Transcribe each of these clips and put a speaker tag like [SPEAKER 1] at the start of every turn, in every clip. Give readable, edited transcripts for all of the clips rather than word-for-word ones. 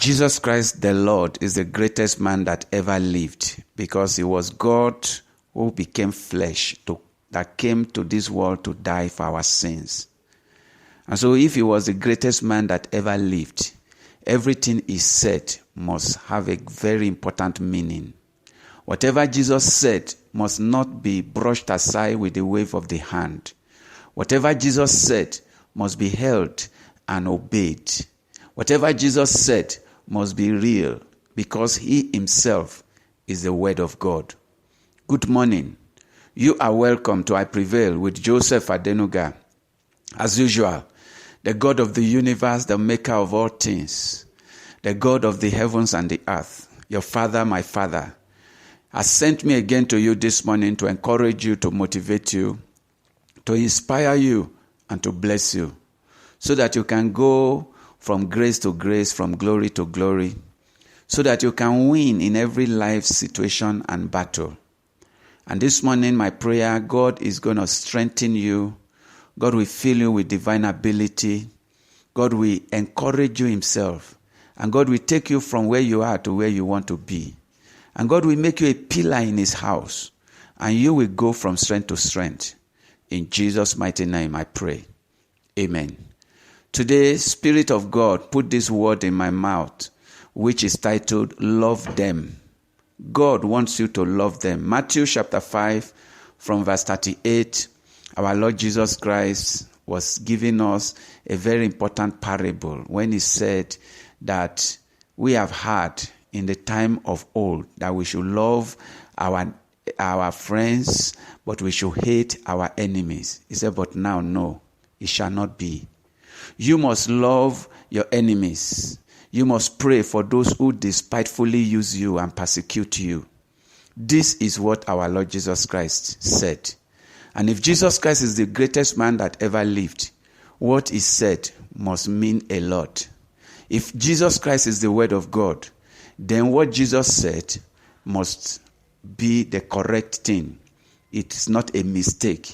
[SPEAKER 1] Jesus Christ the Lord is the greatest man that ever lived, because he was God who became flesh that came to this world to die for our sins. And so if he was the greatest man that ever lived, everything he said must have a very important meaning. Whatever Jesus said must not be brushed aside with a wave of the hand. Whatever Jesus said must be held and obeyed. Whatever Jesus said must be real, because he himself is the Word of God. Good morning. You are welcome to I Prevail with Joseph Adenuga. As usual, the God of the universe, the maker of all things, the God of the heavens and the earth, your Father, my Father, has sent me again to you this morning to encourage you, to motivate you, to inspire you, and to bless you, so that you can go from grace to grace, from glory to glory, so that you can win in every life situation and battle. And this morning, my prayer, God is going to strengthen you. God will fill you with divine ability. God will encourage you himself. And God will take you from where you are to where you want to be. And God will make you a pillar in his house. And you will go from strength to strength. In Jesus' mighty name, I pray. Amen. Today, Spirit of God, put this word in my mouth, which is titled, Love Them. God wants you to love them. Matthew chapter 5, from verse 38, our Lord Jesus Christ was giving us a very important parable when he said that we have heard in the time of old that we should love our friends, but we should hate our enemies. He said, but now, no, it shall not be. You must love your enemies. You must pray for those who despitefully use you and persecute you. This is what our Lord Jesus Christ said. And if Jesus Christ is the greatest man that ever lived, what he said must mean a lot. If Jesus Christ is the Word of God, then what Jesus said must be the correct thing. It's not a mistake.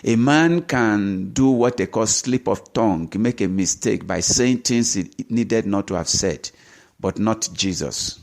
[SPEAKER 1] A man can do what they call slip of tongue, make a mistake by saying things he needed not to have said, but not Jesus.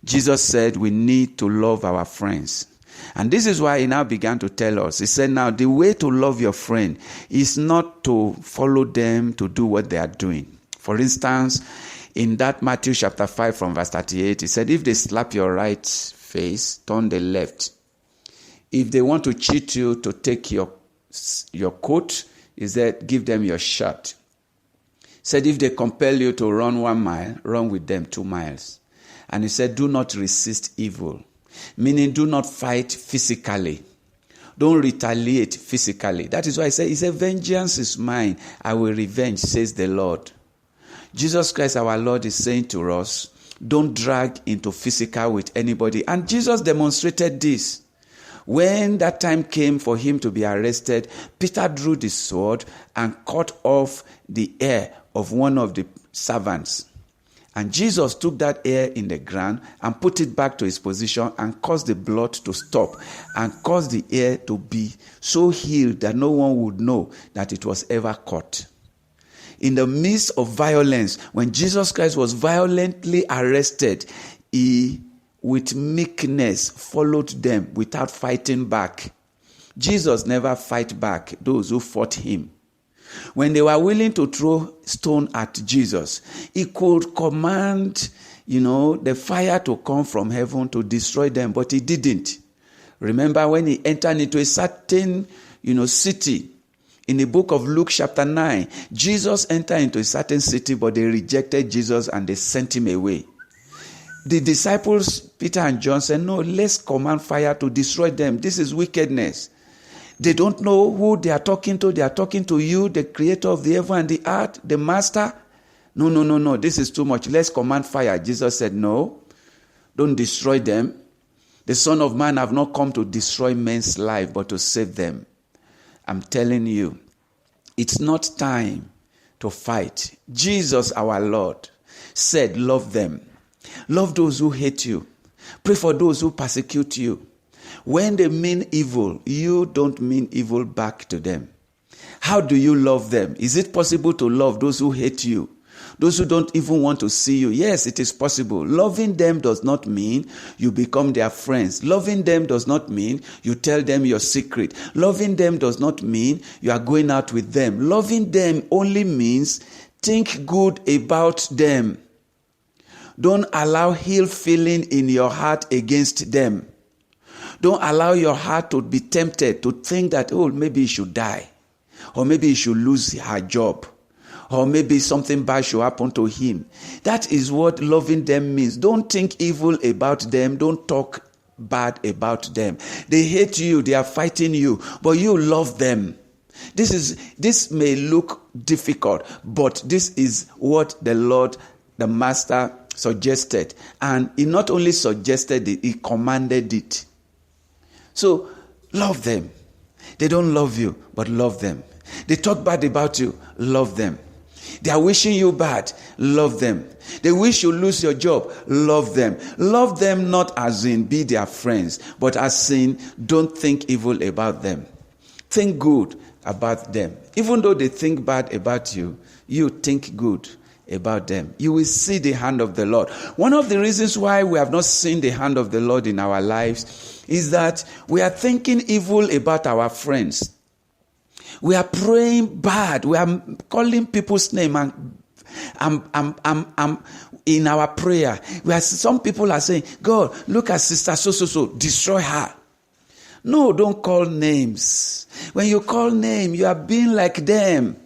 [SPEAKER 1] Jesus said we need to love our friends. And this is why he now began to tell us. He said, now the way to love your friend is not to follow them to do what they are doing. For instance, in that Matthew chapter 5 from verse 38, he said, if they slap your right face, turn the left. If they want to cheat you to take your coat, he said, give them your shirt. He said, if they compel you to run 1 mile, run with them 2 miles. And he said, do not resist evil. Meaning, do not fight physically. Don't retaliate physically. That is why he said, vengeance is mine, I will revenge, says the Lord. Jesus Christ, our Lord, is saying to us, don't drag into physical with anybody. And Jesus demonstrated this. When that time came for him to be arrested, Peter drew the sword and cut off the ear of one of the servants. And Jesus took that ear in the ground and put it back to its position and caused the blood to stop and caused the ear to be so healed that no one would know that it was ever cut. In the midst of violence, when Jesus Christ was violently arrested, he with meekness followed them without fighting back. Jesus never fight back those who fought him. When they were willing to throw stone at Jesus, he could command, the fire to come from heaven to destroy them, but he didn't. Remember when he entered into a certain, city. In the book of Luke chapter 9, Jesus entered into a certain city, but they rejected Jesus and they sent him away. The disciples, Peter and John, said, no, let's command fire to destroy them. This is wickedness. They don't know who they are talking to. They are talking to you, the creator of the heaven and the earth, the master. No. This is too much. Let's command fire. Jesus said, no, don't destroy them. The Son of Man have not come to destroy men's life, but to save them. I'm telling you, it's not time to fight. Jesus, our Lord, said, love them. Love those who hate you. Pray for those who persecute you. When they mean evil, you don't mean evil back to them. How do you love them? Is it possible to love those who hate you, those who don't even want to see you. Yes, it is possible. Loving them does not mean you become their friends. Loving them does not mean you tell them your secret. Loving them does not mean you are going out with them. Loving them only means think good about them. Don't allow ill feeling in your heart against them. Don't allow your heart to be tempted to think that, oh, maybe he should die. Or maybe he should lose her job. Or maybe something bad should happen to him. That is what loving them means. Don't think evil about them. Don't talk bad about them. They hate you. They are fighting you. But you love them. This may look difficult, but this is what the Lord, the Master, suggested. And he not only suggested it, he commanded it. So, love them. They don't love you, but love them. They talk bad about you, love them. They are wishing you bad, love them. They wish you lose your job, love them. Love them not as in be their friends, but as in don't think evil about them. Think good about them. Even though they think bad about you, you think good about them. You will see the hand of the Lord. One of the reasons why we have not seen the hand of the Lord in our lives is that we are thinking evil about our friends. We are praying bad. We are calling people's name and in our prayer. Some people are saying, God, look at sister so, destroy her. No, don't call names. When you call name, you are being like them.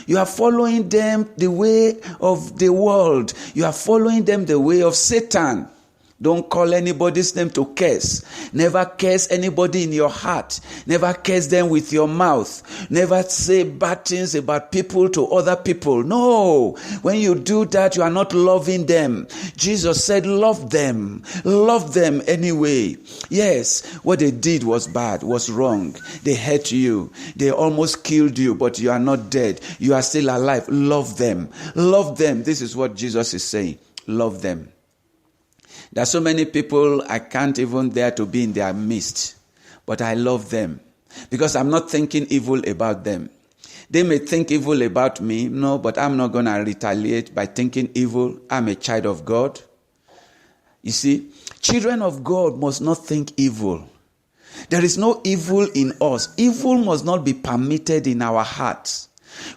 [SPEAKER 1] You are following them the way of the world. You are following them the way of Satan. Don't call anybody's name to curse. Never curse anybody in your heart. Never curse them with your mouth. Never say bad things about people to other people. No. When you do that, you are not loving them. Jesus said, love them. Love them anyway. Yes, what they did was bad, was wrong. They hurt you. They almost killed you, but you are not dead. You are still alive. Love them. Love them. This is what Jesus is saying. Love them. There are so many people I can't even dare to be in their midst. But I love them. Because I'm not thinking evil about them. They may think evil about me. No, but I'm not going to retaliate by thinking evil. I'm a child of God. You see, children of God must not think evil. There is no evil in us. Evil must not be permitted in our hearts.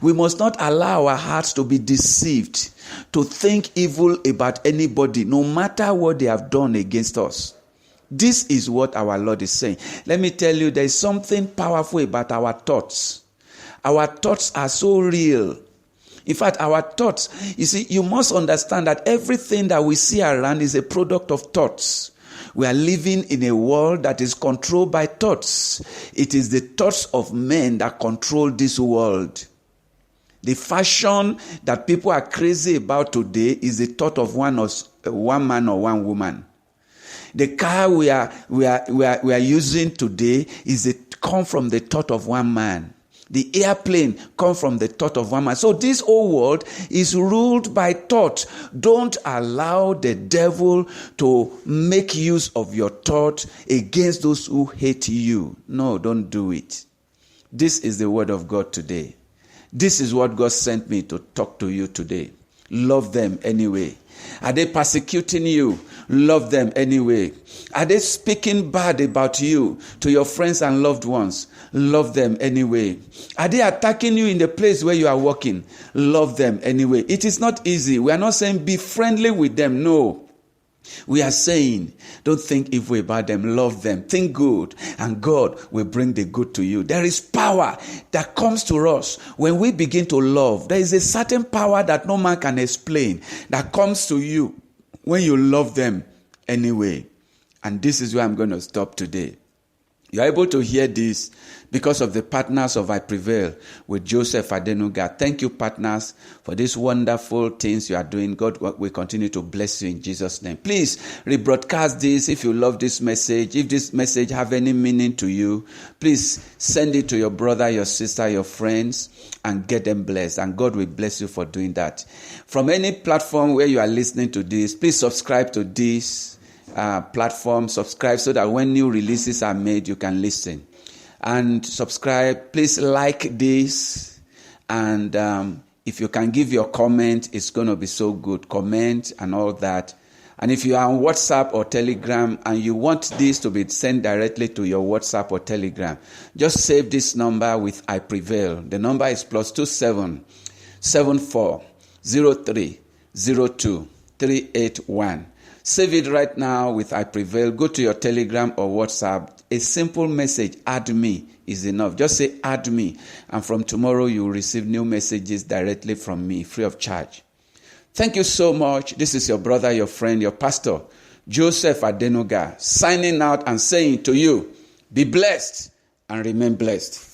[SPEAKER 1] We must not allow our hearts to be deceived, to think evil about anybody, no matter what they have done against us. This is what our Lord is saying. Let me tell you, there is something powerful about our thoughts. Our thoughts are so real. In fact, our thoughts, you see, you must understand that everything that we see around is a product of thoughts. We are living in a world that is controlled by thoughts. It is the thoughts of men that control this world. The fashion that people are crazy about today is the thought of one man or one woman. The car we are using today come from the thought of one man. The airplane come from the thought of one man. So this whole world is ruled by thought. Don't allow the devil to make use of your thought against those who hate you. No, don't do it. This is the word of God today. This is what God sent me to talk to you today. Love them anyway. Are they persecuting you? Love them anyway. Are they speaking bad about you to your friends and loved ones? Love them anyway. Are they attacking you in the place where you are working? Love them anyway. It is not easy. We are not saying be friendly with them. No. We are saying, don't think evil about them, love them, think good, and God will bring the good to you. There is power that comes to us when we begin to love. There is a certain power that no man can explain that comes to you when you love them anyway. And this is where I'm going to stop today. You're able to hear this because of the partners of I Prevail with Joseph Adenuga. Thank you, partners, for these wonderful things you are doing. God will continue to bless you in Jesus' name. Please rebroadcast this if you love this message. If this message have any meaning to you, please send it to your brother, your sister, your friends, and get them blessed. And God will bless you for doing that. From any platform where you are listening to this, please subscribe to this platform. Subscribe so that when new releases are made, you can listen. And subscribe. Please like this and If you can give your comment, it's going to be so good. Comment and all that. And if you are on WhatsApp or Telegram and you want this to be sent directly to your WhatsApp or Telegram, just save this number with I Prevail. The number is +27 74 03 02 381. Save it right now with I Prevail. Go to your Telegram or WhatsApp. A simple message, add me, is enough. Just say add me. And from tomorrow you will receive new messages directly from me, free of charge. Thank you so much. This is your brother, your friend, your pastor, Joseph Adenuga, signing out and saying to you, be blessed and remain blessed.